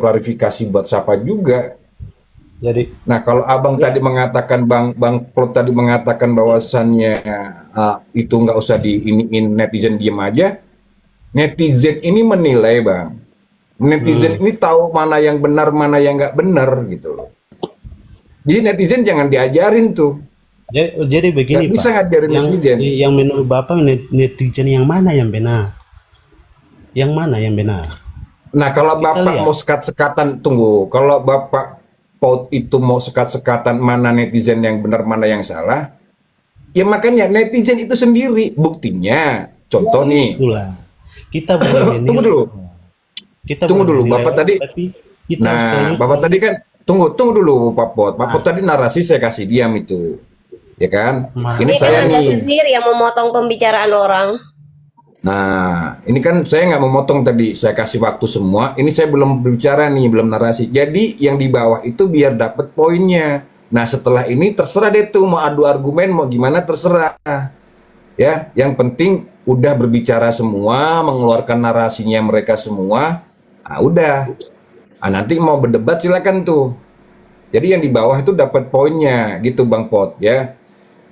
klarifikasi buat siapa juga. Jadi Nah, kalau abang tadi mengatakan Bang Plot tadi mengatakan bahwasannya itu nggak usah diiniin, netizen diem aja. Netizen ini menilai, Bang. Netizen ini tahu mana yang benar, mana yang nggak benar gitu loh. Jadi netizen jangan diajarin tuh. jadi Nggak begini bisa Pak, ngajarin netizen. yang menurut Bapak netizen yang mana yang benar? Yang mana yang benar? Nah, kalau Kita Bapak lihat. mau sekat-sekatan, tunggu. Kalau Bapak Pot itu mau sekat-sekatan mana netizen yang benar, mana yang salah, ya makanya netizen itu sendiri. Buktinya, contoh nih, Itulah. Kita boleh tunggu menilai. dulu, Kita tunggu boleh dulu. menilai Bapak orang, tadi, tapi kita harus nah, teliti. Bapak tadi kan, tunggu dulu, Pak Pot. Pak Pot Nah, tadi narasi saya kasih diam itu, ya kan? Ini nah, Ini kan saya Anda nih. sendiri yang memotong pembicaraan orang. Nah, ini kan saya nggak memotong tadi, saya kasih waktu semua. Ini saya belum berbicara nih, belum narasi. Jadi yang di bawah itu biar dapat poinnya. Nah, setelah ini terserah deh tuh mau adu argumen, mau gimana terserah. Ya, yang penting udah berbicara semua, mengeluarkan narasinya mereka semua. Nah, udah. Nah, nanti mau berdebat silakan tuh. Jadi yang di bawah itu dapat poinnya, gitu Bang Pot ya.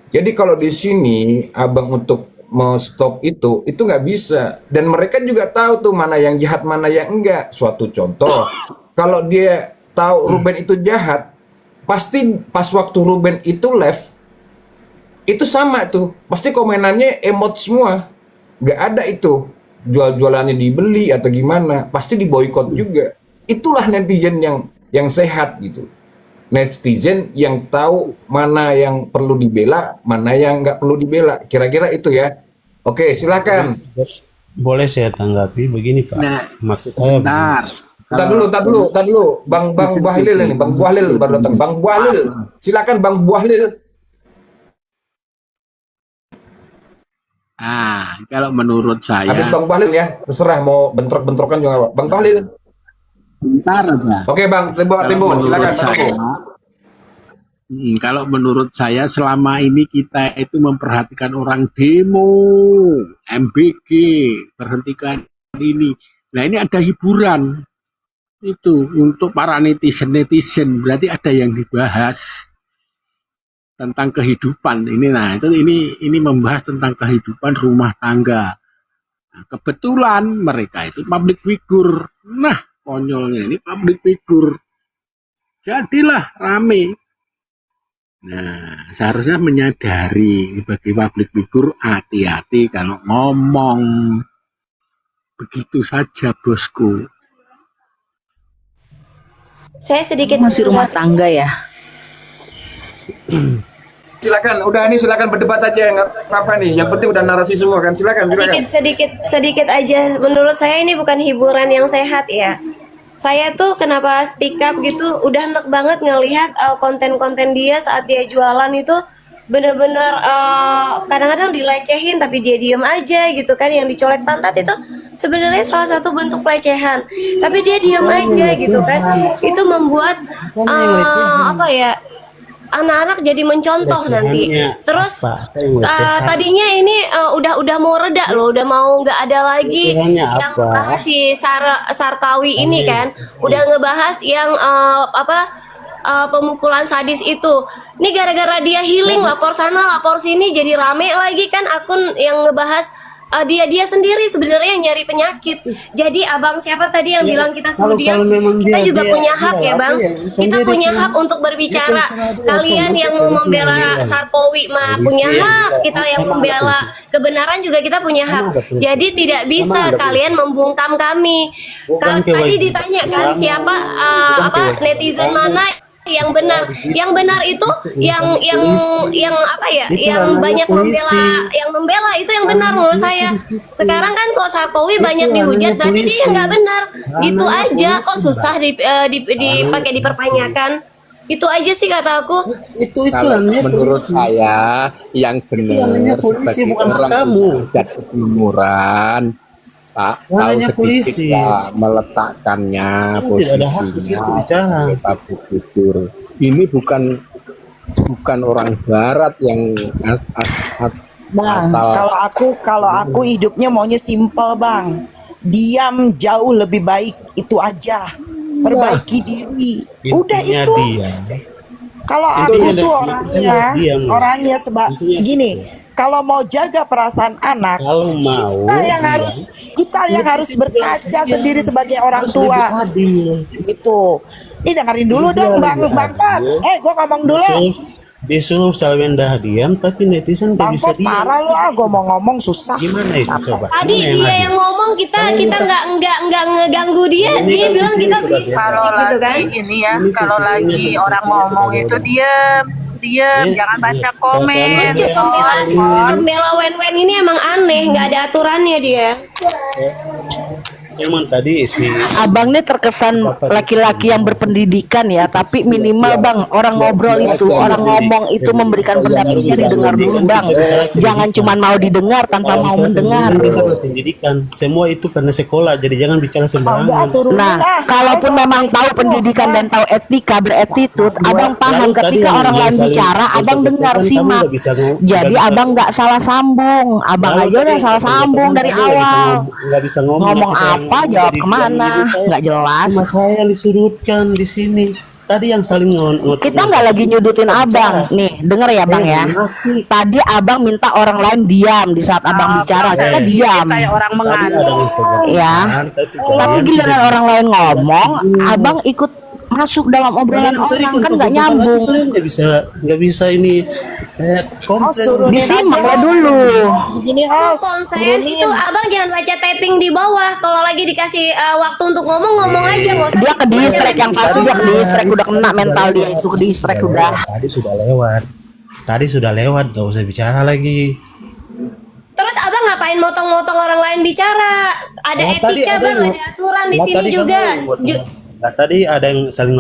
Jadi kalau di sini abang untuk stop itu nggak bisa. Dan mereka juga tahu tuh mana yang jahat, mana yang enggak. Suatu contoh, kalau dia tahu Ruben itu jahat, pasti pas waktu Ruben itu live, itu sama tuh. Pasti komenannya emot semua. Nggak ada itu jual-jualannya dibeli atau gimana. Pasti diboykot juga. Itulah netizen yang sehat gitu, netizen yang tahu mana yang perlu dibela, mana yang nggak perlu dibela. Kira-kira itu ya. Oke, silakan. boleh saya tanggapi begini Pak. Nah, Maksud saya begini. bentar. Tar dulu. Bang Buahlil ini, Bang Buahlil baru datang. Bang Buahlil, silakan Bang Buahlil. Kalau menurut Habis saya, Bang Buahlil ya, terserah mau bentrok-bentrokan juga apa. Bang Buahlil. bentar aja. Oke, Bang, Kalau Timbo, menurut silakan. saya, kalau menurut saya selama ini kita itu memperhatikan orang demo, MBG, berhentikan ini. Nah ini ada hiburan itu untuk para netizen, berarti ada yang dibahas tentang kehidupan ini. Nah itu ini membahas tentang kehidupan rumah tangga. Nah, kebetulan mereka itu public figure. Nah konyolnya ini public figure. Jadilah rame. Nah, seharusnya menyadari bagi public figure hati-hati kalau ngomong. Begitu saja, bosku. Saya sedikit Masih rumah tangga ya. Silakan, udah ini silakan berdebat aja, nggak apa-apa nih. Yang penting udah narasi semua kan. Silakan. sedikit aja. Menurut saya ini bukan hiburan yang sehat ya. Saya tuh kenapa speak up gitu, udah enak banget ngelihat konten-konten dia saat dia jualan itu bener-bener kadang-kadang dilecehin tapi dia diem aja gitu kan, yang dicolek pantat itu sebenarnya salah satu bentuk pelecehan tapi dia diem aja gitu kan, itu membuat apa ya, anak-anak jadi mencontoh nanti. Terus tadinya ini udah mau reda loh, udah mau nggak ada lagi Pelecehannya yang apa? bahas si Sarkawi ini kan, udah ngebahas yang pemukulan sadis itu. Ini gara-gara dia healing, lapor sana lapor sini, jadi rame lagi kan akun yang ngebahas dia sendiri sebenarnya nyari penyakit. Jadi abang siapa tadi yang bilang kita suruh diam? Kita juga punya hak ya bang. Kita punya hak untuk berbicara. Kalian yang mau membela Sarkowi mah punya hak. Kita yang membela kebenaran juga kita punya hak. Jadi tidak bisa kalian membungkam kami. Tadi ditanya kan siapa netizen mana yang benar. Yang benar itu yang apa ya, yang banyak membela itu yang benar menurut saya. Sekarang kan kok Sarkowi banyak dihujat, berarti dia nggak benar. Gitu aja, kok susah dipakai dipertanyakan. Itu aja sih kata aku. Kalau menurut saya yang benar sebagai orang yang kejemuran, Pak, tahu sedikit lah meletakkannya posisinya public figure. Ini bukan orang barat yang Bang, kalau aku hidupnya maunya simpel, Bang. Diam jauh lebih baik, itu aja. perbaiki diri. Udah Intinya itu. dia. Kalau Intinya aku dia- tuh diam. orangnya Intinya gini, kalau mau jaga perasaan anak, Kalau mau kita yang harus berkaca sendiri sebagai orang harus lebih tua. adil. Gitu. Ini dengerin dulu Dia dong lebih Bang Pat. adil. Gua ngomong dulu. Disuruh Salwenda diam, tapi netizen gak Bang bisa Pos diam. parah lu gua mau ngomong susah. Gimana itu coba? Tadi Mana dia adil? yang ngomong, kita nggak ngeganggu dia. Ini Dia kan bilang sisi kita sudah berisik beda. Kalau gitu kan. lagi ini ya, Ini kalau sisi- lagi ini orang sisi- ngomong sisi- itu sisi- diem, jangan baca komen. Perasaan Pembela wen-wen ini emang aneh, nggak ada aturannya dia. Emang tadi si Abang nih terkesan laki-laki yang berpendidikan ya, tapi minimal bang orang ngobrol itu, orang ngomong itu memberikan pendapatnya didengar dulu bang. Jangan cuma mau didengar tanpa mau mendengar. kita berpendidikan, semua itu karena sekolah, jadi jangan bicara sembarangan. Nah, kalaupun memang tahu pendidikan dan tahu etika, beretitut, abang paham ketika orang lain bicara, abang dengar simak. Jadi abang nggak salah sambung, abang aja udah salah sambung dari awal. Nggak bisa ngomong Ngomong apa, jawab kemana, nggak jelas. Cuma saya yang disudutkan di sini. Tadi yang saling Kita nggak lagi nyudutin abang. Nih, denger ya bang ya. Tadi abang minta orang lain diam di saat abang bicara, kita diam. Kayak orang mengantuk. Ya. Tapi giliran orang lain ngomong, abang ikut masuk dalam obrolan orang, kan nggak nyambung. Nggak bisa ini komplain. Disimak lah dulu. Begini Konsen itu abang jangan baca tapping di bawah. Kalau lagi dikasih waktu untuk ngomong aja, nggak usah. Dia ke distract, yang pasti dia ke distract, udah kena mental dia itu, ke distract udah. Tadi sudah lewat, nggak usah bicara lagi. Terus abang ngapain motong-motong orang lain bicara? Ada etika bang, ada aturan di sini juga. Nah, tadi ada yang saling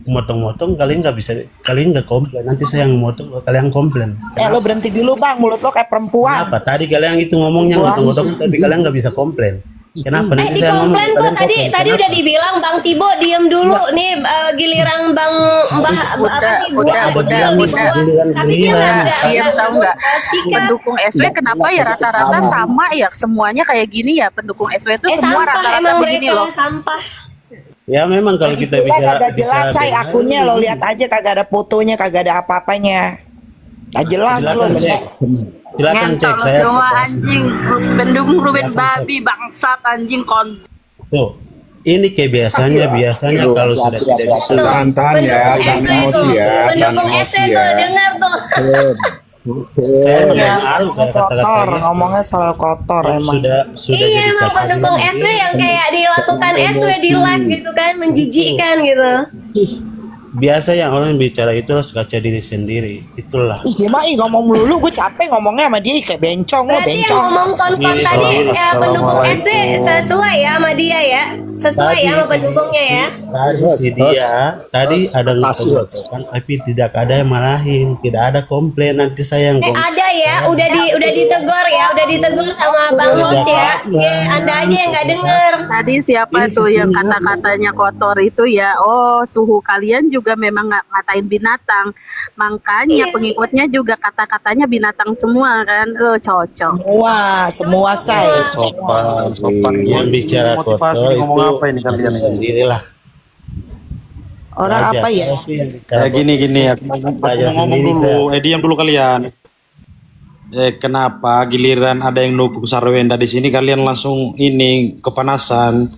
motong-motong, kalian nggak komplain. Nanti saya yang motong, kalian komplain. lo berhenti dulu bang, mulut lo kayak perempuan. Kenapa? Tadi kalian itu ngomongnya motong-motong, tapi kalian nggak bisa komplain. Kenapa? Nanti Di saya ngomong. komplain kok kalian tadi komplain. tadi udah dibilang Bang Tibo diem dulu nih, giliran Bang Mbah apa sih gua udah. tapi dia nggak Diam tahu nggak? Pendukung SW kenapa ya rata-rata sama ya, semuanya kayak gini ya, pendukung SW itu semua sampah rata-rata emang begini mereka loh. sampah. Ya memang kalau kita bicara kagak jelas say akunnya, lo lihat aja kagak ada fotonya, kagak ada apa-apanya. Gak jelas lo. silakan cek saya. Anjing, pendukung Ruben babi bangsat anjing kon. Tuh, ini kebiasaannya biasanya kalau sudah tidak bisa. Tahan ya, Pendukung tahan SW emosi tuh, ya, tahan pendukung emosi SW tuh ya. dengar tuh. Saya mengaruh Kotor, kata-katanya. ngomongnya selalu kotor Kalau emang. sudah Iya emang dikatakan pendukung SW yang kayak dilakukan SW di live gitu kan, menjijikkan gitu. biasa yang orang bicara itu harus kaca diri sendiri. Itulah. Dia mah ngomong melulu, gue capek ngomongnya sama dia kayak bencong lo, Berarti yang bencong. ngomong konfon tadi pendukung SW sesuai ya sama dia ya, sesuai ya sama pendukungnya ya. Tadi si dia, tadi ada ngomong, tapi tidak ada yang marahin, tidak ada komplain. Nanti saya yang komplain. Ada ya, udah ditegur ya, udah ditegur sama Bang Hos ya. Anda aja yang nggak denger. Tadi siapa tuh yang kata-katanya kotor itu ya? Oh, suhu kalian juga memang ngatain binatang. Makanya pengikutnya juga kata-katanya binatang semua kan. Cocok. Semua say. Sopan yang bicara kotor itu apa ini kalian sendirilah. Orang apa ya? Gini aku ngomong dulu, diam dulu kalian. Kenapa giliran ada yang dukung Sarwenda di sini kalian langsung ini kepanasan?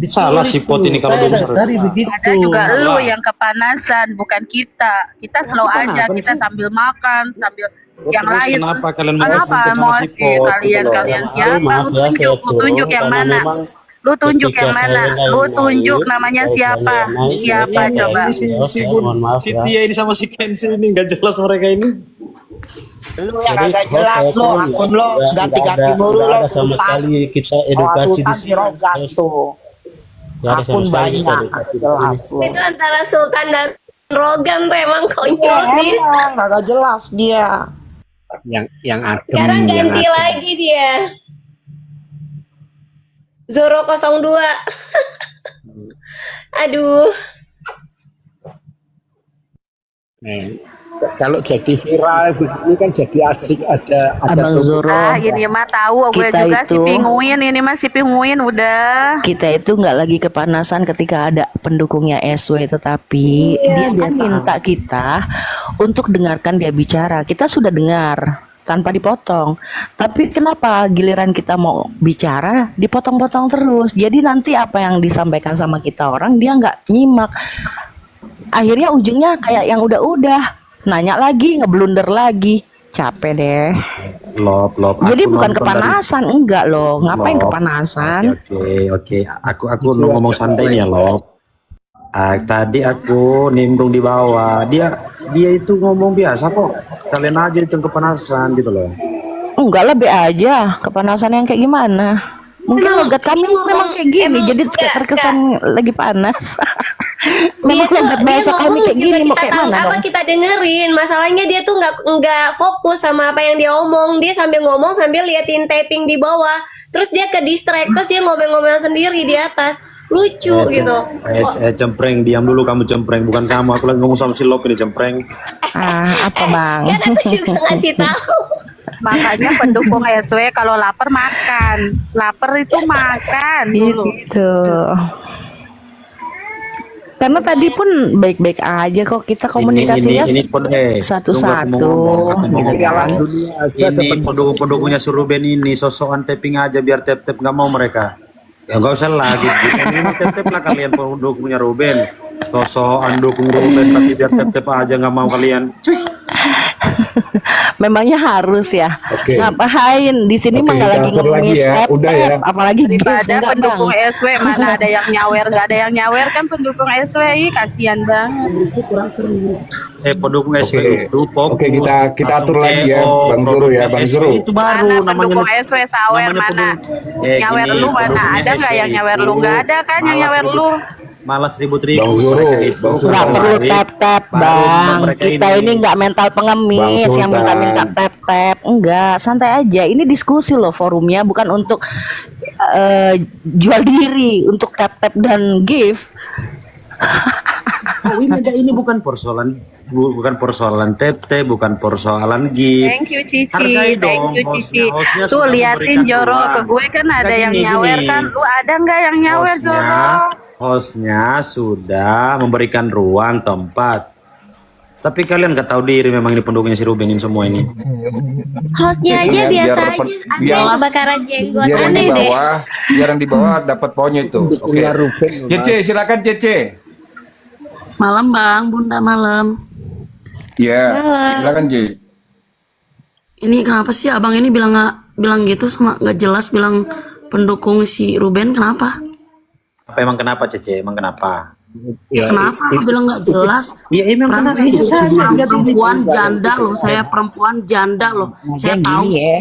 Salah si Pot ini kalau dukung Sarwenda. Tadi begitu. Ada juga lu yang kepanasan, bukan kita. Kita slow aja, kita sambil makan, sambil yang Terus lain. kenapa kalian Kenapa emosi kalian siapa? Lu tunjuk yang mana? Lu tunjuk yang mana? Lu tunjuk namanya siapa? Siapa coba? Si Tia ini sama si Kenzi ini nggak jelas mereka ini. Lu yang agak jelas lo, akun lo ganti-ganti mulu lo. Ada sama sekali kita edukasi di Sultan si Rogan tuh. Nggak ada sama Akun sekali kita banyak, edukasi. jelas lo. Itu antara Sultan dan Rogan tuh emang konyol sih. Emang agak jelas dia. yang adem, Sekarang yang ganti adem. lagi dia. Zoro 02. Aduh. Kalau jadi viral begini kan jadi asik, ada Abang Zoro, Ini mah tahu gue kita juga si itu- Pinguin, ini mah si Pinguin udah. kita itu nggak lagi kepanasan ketika ada pendukungnya SW, tetapi dia minta kita untuk dengarkan dia bicara. Kita sudah dengar tanpa dipotong, tapi kenapa giliran kita mau bicara dipotong-potong terus? Jadi nanti apa yang disampaikan sama kita orang dia nggak nyimak. Akhirnya ujungnya kayak yang udah-udah nanya lagi, ngeblunder lagi, capek deh. Lop. Jadi Aku bukan nonton kepanasan, enggak loh. Ngapain Lop. kepanasan? Oke. Aku ngomong santai ya, Lop. Tadi aku nimbrung di bawah. Dia itu ngomong biasa kok. Kalian aja itu yang kepanasan gitu loh. Enggak, lebih aja. Kepanasan yang kayak gimana? Mungkin Emang logat kami ini ngomong- memang kayak gini, emang jadi enggak, terkesan lagi panas. Dia Memang tuh logat dia bahasa kami ngomong kayak juga gini, mau kita kayak tahu mana apa dong? kita dengerin. Masalahnya dia tuh nggak fokus sama apa yang dia omong. Dia sambil ngomong sambil liatin taping di bawah. Terus dia ke distract, terus dia ngomel-ngomel sendiri di atas. Lucu gitu. Cempreng, diam dulu kamu cempreng. Bukan kamu, aku lagi ngomong sama si Lop ini cempreng. Apa bang? Kan aku juga ngasih tahu. Makanya pendukung SW kalau lapar makan. Lapar itu makan dulu. Gitu. Karena tadi pun baik-baik aja kok, kita komunikasinya Ini pun satu-satu, gitu kan. dunia aja Ini pendukungnya Suruben ini sosokan tapping aja biar tap nggak mau mereka. Ya nggak usah lah gitu. Ini mah tap lah kalian pendukungnya Ruben. Sosokan dukung Ruben tapi biar tap aja nggak mau kalian. Cuy. Memangnya harus ya? Oke. Ngapain? Di sini Oke, mah nggak lagi kita atur lagi ngomongin ya. step, Udah ya. apalagi gift, Daripada enggak bang. pendukung SW mana ada yang nyawer, nggak ada yang nyawer kan pendukung SW, kasihan banget. Pendukung SW Oke. itu fokus. Oke, kita atur Langsung lagi ya, CO, Bang Zoro ya, produknya Bang SW Zoro. Itu baru Mana namanya. pendukung SW sawer namanya mana? Nyawer gini, lu mana? pendukungnya Ada nggak SW yang nyawer lu? itu Nggak ada kan yang malas nyawer ribut- lu? Malas ribut-ribut. Bang Zoro, Mereka itu Bang Zoro. Nggak perlu baru tap-tap bang. mereka Kita ini nggak mental pengemis Bang yang Sultan. minta-minta tap-tap. Enggak, santai aja. Ini diskusi loh forumnya, bukan untuk jual diri, untuk tap-tap dan gift. Oh, ini bukan persoalan tete, bukan persoalan gift. Thank you Cici, Hargai thank dong you hostnya. Cici. Hostnya Tuh sudah liatin memberikan Joro ruang. ke gue kan ada Nah, yang gini, nyawer gini. kan. Lu ada nggak yang nyawer Joro? Hostnya sudah memberikan ruang tempat. Tapi kalian nggak tahu diri memang ini pendukungnya si Ruben ini semua ini. Hostnya aja Iya, biasa biar aja. Ada biar- yang kebakaran jenggot. Biar yang Aneh di deh. bawah dapat poinnya itu. Oke. Pendukungnya Ruben loh, Cece, Mas. silakan Cece. Malam bang, bunda malam. Ya, silakan Ci. Ini kenapa sih abang ini bilang gitu sama nggak jelas bilang pendukung si Ruben kenapa? Apa emang kenapa Cece? Emang kenapa? Ya, Kenapa bilang nggak jelas? Iya emang kenapa? Perempuan janda loh, saya perempuan janda loh. Saya Dia tahu gini ya.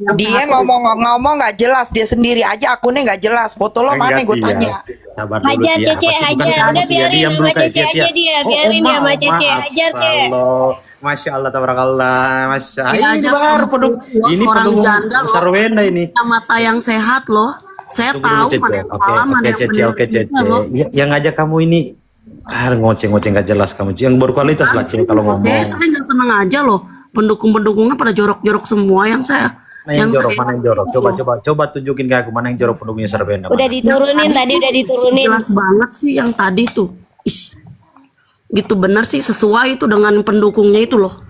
yang Dia ngomong nggak jelas, dia sendiri aja akunnya nggak jelas. Foto lo mana gue tanya. Sabar dulu Hajar Tia. Cece, Apa sih? Bukan hajar. kamu, Udah Tia. biarin Diam sama dulu, Kak, Cece Tia, Tia. aja dia. Biarin dia sama Cece. Hajar Cece. Masya Allah, tabarakallah, masya Allah. Dia Ini aja baru pendukung, ini ini orang pendukung janda loh. Sarwenda ini. mata yang sehat loh. Saya Tunggu tahu dulu, Cece. mana yang Oke, salah, mana oke, yang Cece, benar. oke, Cece. loh. Yang ngajak kamu ini ngoceh-ngoceh nggak jelas kamu. Yang berkualitas lah, Cece, kalau ngomong. Saya nggak seneng aja loh. Pendukung-pendukungnya pada jorok-jorok semua yang saya. Mana yang jorok? saya- Mana yang jorok? Coba tunjukin ke aku mana yang jorok pendukungnya Sarwenda. Udah diturunin tadi, udah diturunin. Jelas banget sih yang tadi tuh. Ish. Gitu benar sih, sesuai itu dengan pendukungnya itu loh.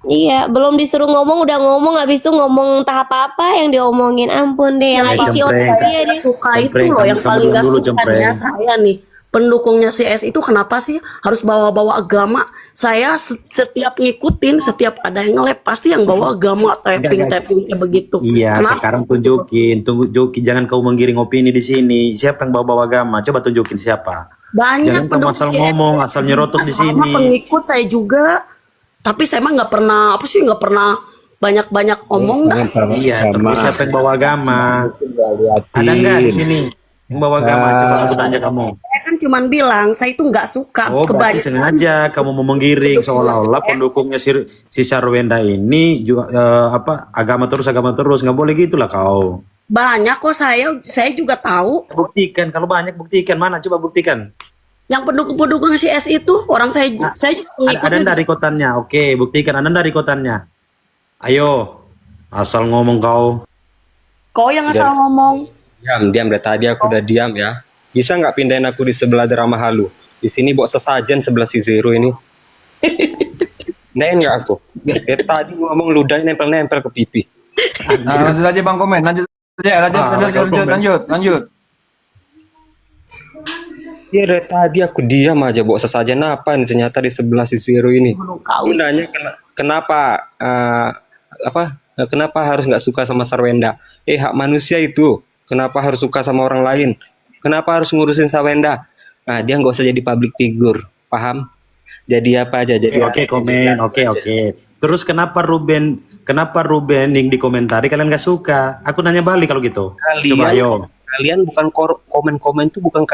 Iya, belum disuruh ngomong udah ngomong, habis itu ngomong tahap apa yang diomongin, ampun deh, yang isi cempreng. otak dia deh. Suka itu Cempreng, loh yang kamu paling dulu gak dulu, suka cempreng. ya saya nih. Pendukungnya CS itu kenapa sih harus bawa-bawa agama? Saya setiap ngikutin, setiap ada yang nge-lab pasti yang bawa agama, tapping kayak begitu. Iya, Kenapa? sekarang tunjukin, jangan kau menggiring opini di sini. Siapa yang bawa agama? Coba tunjukin siapa. Banyak Jangan kamu pendukung asal CS. ngomong, asal nyerotos di Sama sini. pengikut saya juga, tapi saya mah nggak pernah banyak omong dah. Iya, tapi siapa yang bawa agama? Ada nggak di sini yang bawa agama? Coba aku tanya kamu. Saya kan cuman bilang saya itu nggak suka Oh, berarti kebanyakan. sengaja kamu mau menggiring seolah-olah pendukungnya si Sarwenda ini juga agama terus nggak boleh gitulah kau. Banyak kok saya juga tahu. Buktikan kalau banyak buktikan mana coba buktikan. Yang pendukung-pendukung si S itu orang saya juga Ada pengikutnya. dari kotannya. Oke, buktikan Anda dari kotannya. Ayo, asal ngomong kau. Kau yang asal ngomong. Diam, dari tadi aku udah diam ya. Bisa nggak pindahin aku di sebelah drama halu? Di sini buat sesajen sebelah si Zero ini. Pindahin nggak aku? Dari tadi ngomong ludahnya nempel-nempel ke pipi. Lanjut aja Bang Komen, lanjut aja, lanjut. Ya dari tadi aku diam aja buat sesajen apa nih ternyata di sebelah si Zero ini. Kau Aku nanya kenapa kenapa harus nggak suka sama Sarwenda? Hak manusia itu. Kenapa harus suka sama orang lain? Kenapa harus ngurusin Sarwenda? Nah, dia nggak usah jadi public figure, paham? Jadi apa aja? Jadi Oke, komen. Oke. Terus kenapa Ruben yang dikomentari kalian gak suka? Aku nanya balik kalau gitu. Coba ayo. Kalian bukan komen-komen itu bukan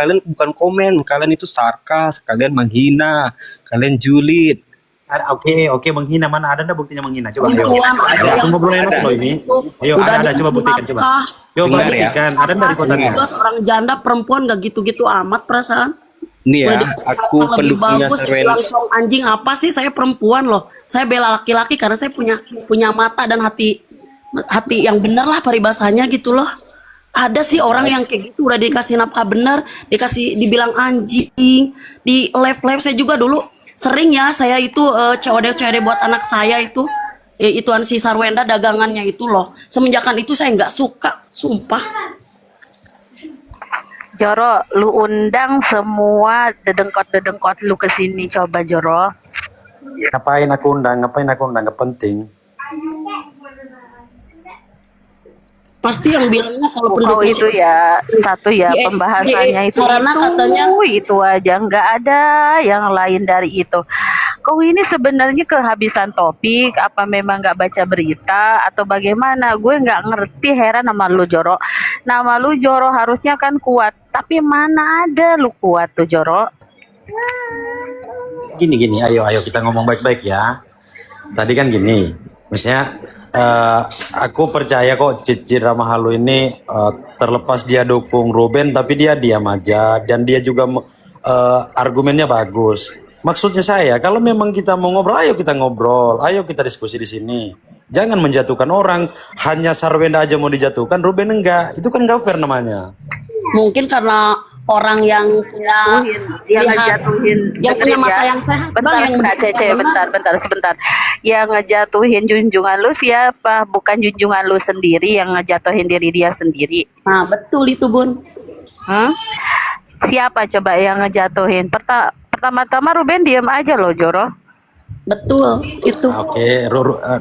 komen. Kalian itu sarkas, kalian menghina, kalian julid. Oke, menghina mana ada buktinya menghina? Coba ayo. Aku ngobrol enak loh ini. Ayo, ada coba buktikan coba. Coba Dengar ya. buktikan. Ada dari kotannya. Orang janda perempuan gak gitu-gitu amat perasaan. Nih ya, Udah aku lebih pendukungnya bagus Sarwenda. langsung anjing apa sih, saya perempuan loh, saya bela laki-laki karena saya punya mata dan hati yang bener lah peribahasanya gitu loh. Ada sih orang yang kayak gitu udah dikasih nafkah bener, dibilang anjing di live saya juga dulu sering ya, saya itu COD buat anak saya ituan si Sarwenda dagangannya itu loh. Semenjakan itu saya nggak suka, sumpah. Joro, lu undang semua dedengkot lu ke sini, coba Joro. Ngapain aku undang? Gak penting. Pasti yang bilangnya kalau Kau itu ya satu ya Di- pembahasannya itu karena katanya itu aja, nggak ada yang lain dari itu. Kau ini sebenarnya kehabisan topik, apa memang nggak baca berita atau bagaimana? Gue nggak ngerti, heran sama lu Joro. Nama lu Joro harusnya kan kuat, tapi mana ada lu kuat tuh Joro? Gini, ayo kita ngomong baik-baik ya. Tadi kan gini, misalnya aku percaya kok Cici Ramahalu ini terlepas dia dukung Ruben, tapi dia diam aja dan dia juga argumennya bagus. Maksudnya saya, kalau memang kita mau ngobrol, ayo kita ngobrol, ayo kita diskusi di sini. Jangan menjatuhkan orang, hanya Sarwenda aja mau dijatuhkan, Ruben enggak. Itu kan nggak fair namanya. mungkin karena orang yang punya yang lihat- ngejatuhin, yang punya dengerin mata ya. yang sehat, bentar Bang, yang Kak Cece, sebentar. Yang ngejatuhin junjungan lu siapa? Bukan junjungan lu sendiri yang ngejatuhin diri dia sendiri. Nah, betul itu, Bun. Siapa coba yang ngejatuhin? Pertama-tama Ruben diam aja loh Joro. Betul itu. Oke,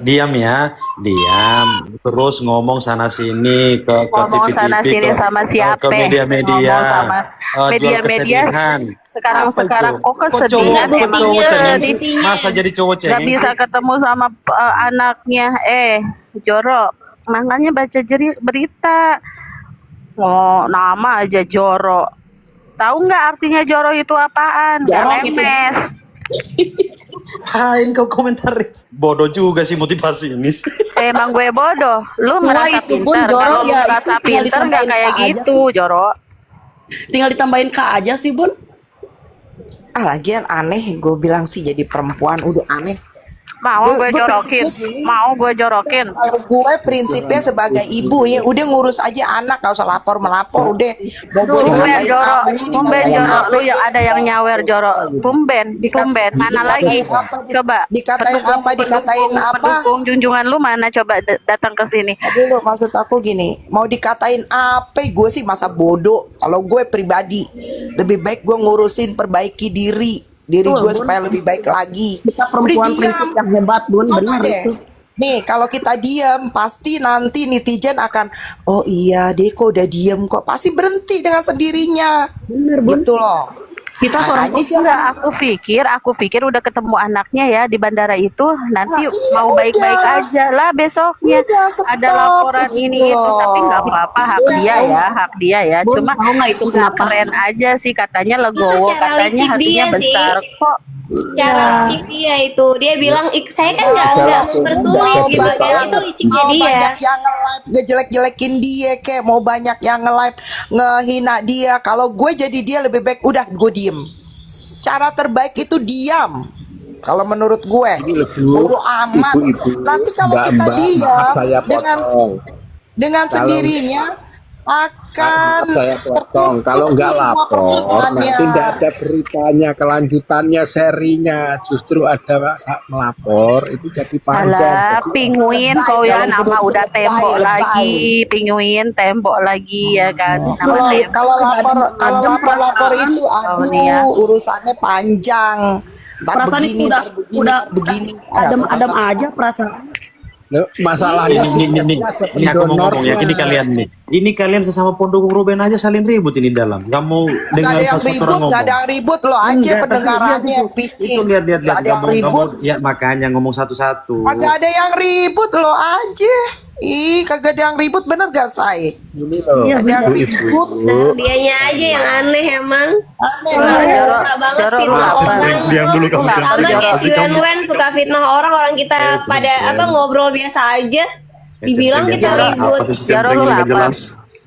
diam ya, diam. Terus ngomong sana sini ke Ngomong TV-TV, sana sini sama siapa? ke media-media, Ngomong sama jual media-media. kesedihan. Sekarang Apa itu? kok kesedihan cowok emangnya cengeng sih? buktinya. Masa jadi cowok nggak cengeng bisa sih? ketemu sama anaknya. Joro, makanya baca berita. Oh, nama aja Joro. Tahu nggak artinya Joro itu apaan? Jorok itu. LMS. Hain kau komentari. Bodoh juga sih motivasi ini. Emang gue bodoh. Lu Tua merasa itu pun, pintar. Joro, Kalau lu ya, merasa itu tinggal pintar nggak ditambahin kayak K aja gitu, sih. Joro. Tinggal ditambahin K aja sih, Bun. Lagian aneh, gue bilang sih jadi perempuan udah aneh. Mau gue Gue jorokin. prinsipnya gini. Mau gue jorokin. Kalau gue prinsipnya sebagai ibu ya udah ngurus aja anak, gak usah melapor udah. Mau gue Tumben dikatain Joro, apa sih, tumben dikatain Joro, apa lu yang ada yang nyawer Joro, tumben, mana lagi? Coba dikatain apa, dikatain apa? pendukung junjungan lu mana? Coba datang ke sini. Aduh, maksud aku gini, mau dikatain apa? Gue sih masa bodoh. Kalau gue pribadi, lebih baik gue ngurusin perbaiki diri Betul, gue Bun. supaya lebih baik lagi. Kita perempuan prinsip yang hebat, Bun. Coba Benar deh. itu. Nih, kalau kita diam, pasti nanti netizen akan, oh iya deh kok udah diem kok. Pasti berhenti dengan sendirinya. Bener, Bun. Gitu loh. Kita seorang Makanya jangan. Enggak, aku pikir udah ketemu anaknya ya di bandara itu, nanti Nah, iya, mau baik-baik udah. aja lah besoknya. Udah, stop, Ada laporan gitu ini itu, loh. tapi nggak apa-apa, hak Udah. dia ya. Bun, Cuma tahu nggak itu nggak kenapa? keren aja sih, katanya legowo, Itu cara katanya licik hatinya dia sih. besar kok. Cara licik dia itu, dia bilang saya kan nggak mempersulit gitu kan, itu liciknya Mau dia. banyak yang nge-live ngejelek-jelekin dia, kayak mau banyak yang nge-live ngehina dia. Kalau gue jadi dia lebih baik udah gue diem. Cara terbaik itu diam. Kalau menurut gue, bodo amat. Nanti kalau kita diam dengan sendirinya akan saya potong. Kalau nggak lapor, nanti nggak ada beritanya, kelanjutannya, serinya. Justru ada melapor, itu jadi panjang. Alah, pinguin kau ya, nama udah tembok lagi, pinguin tembok lagi ya kan. Kalau lapor itu aduh urusannya panjang. Ntar Perasaan begini, itu ntar begini, udah ntar begini. adem aja perasaan. Loh, masalah ini aku mau ngomong ya, ini kalian nih. Ini kalian sesama pendukung Ruben aja saling ribut ini dalam. Nggak mau dengar satu orang ngomong. Gak ada yang ribut loh aja pendengarannya Itu lihat ya makanya ngomong satu-satu. Kagak ada yang ribut loh aja. Ih, kagak ada yang ribut, bener gak, Say? Iya, Ada yang ribut. Nah, dianya aja yang aneh emang. Aneh Suka lah. banget Jorok, fitnah lu orang. Diam dulu kamu. Sama kayak si Wen suka fitnah orang kita pada ngobrol biasa aja. Dibilang kita ribut. Joro, lu lapar.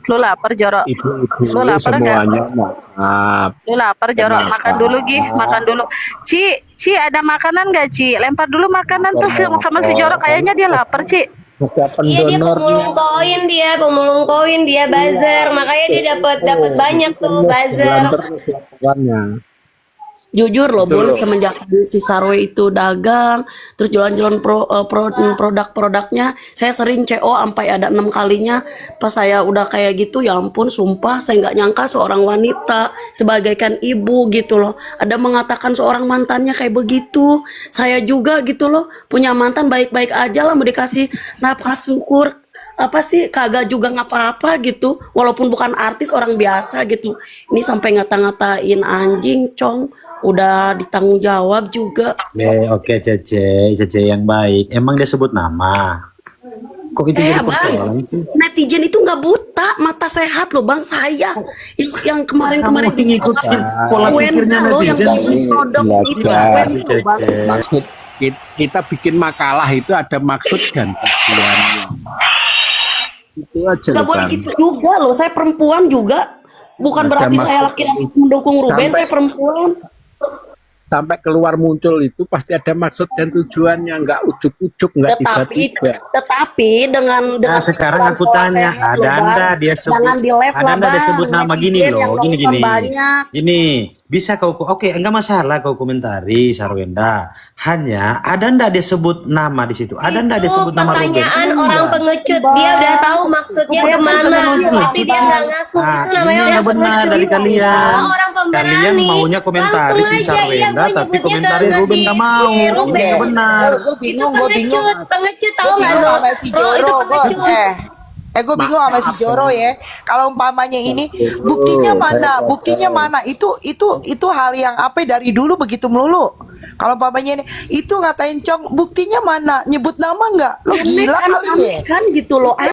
Lu lapar, Joro. ibu-ibu Lu lapar nggak? semuanya maaf. Lu lapar, Joro. Makan dulu, Gih. Makan dulu. Ci, ada makanan nggak, Ci? Lempar dulu makanan tuh sama si Joro. Kayaknya dia lapar, Ci. Iya, dia pemulung koin dia buzzer, makanya dia dapat banyak tuh buzzer. Jujur loh, Bul, semenjak si Sarwe itu dagang, terus jualan-jualan produk-produknya, saya sering CO sampai ada 6 kalinya. Pas saya udah kayak gitu, ya ampun, sumpah saya nggak nyangka seorang wanita sebagaikan ibu gitu loh, ada mengatakan seorang mantannya kayak begitu. Saya juga gitu loh, punya mantan baik-baik aja lah, mau dikasih nafkah syukur apa sih, kagak juga ngapa-apa gitu, walaupun bukan artis, orang biasa gitu. Ini sampai ngata-ngatain anjing, cong. Udah ditanggung jawab juga. Oke, Cece yang baik. Emang dia sebut nama? Kok itu jadi persoalan sih? Netizen itu nggak buta, mata sehat loh bang. Saya yang kemarin-kemarin ngikutin pola pikirnya netizen. Maksud kita bikin makalah itu ada maksud dan tujuannya. Itu aja. Nggak boleh gitu juga loh. Saya perempuan juga. Bukan berarti saya laki-laki mendukung Ruben. Saya perempuan. Sampai keluar muncul itu pasti ada maksud dan tujuannya, nggak ujuk-ujuk, nggak tiba-tiba. Tetapi dengan sekarang aku tanya, ada dia sebut nama gini loh, gini. Bisa kau oke, enggak masalah kau komentari Sarwenda. Hanya ada ndak dia sebut nama di situ? Ada ndak dia sebut nama Ruben? Pertanyaan orang pengecut, dia udah tahu maksudnya kemana, tapi dia nggak ngaku. Itu namanya orang pengecut. Dari kalian. Orang pemberani. Kalian maunya komentari si Sarwenda, tapi komentari Ruben nggak mau. Nggak benar. Gue bingung. Pengecut tahu nggak Gue so? sama si Joro, gue bingung sama si Joro ya. Kalau umpamanya ini buktinya mana? Itu hal yang apa dari dulu begitu melulu. Kalau umpamanya ini itu ngatain Cong, buktinya mana? Nyebut nama nggak? Lo gila kali ya? Kan gitu loh.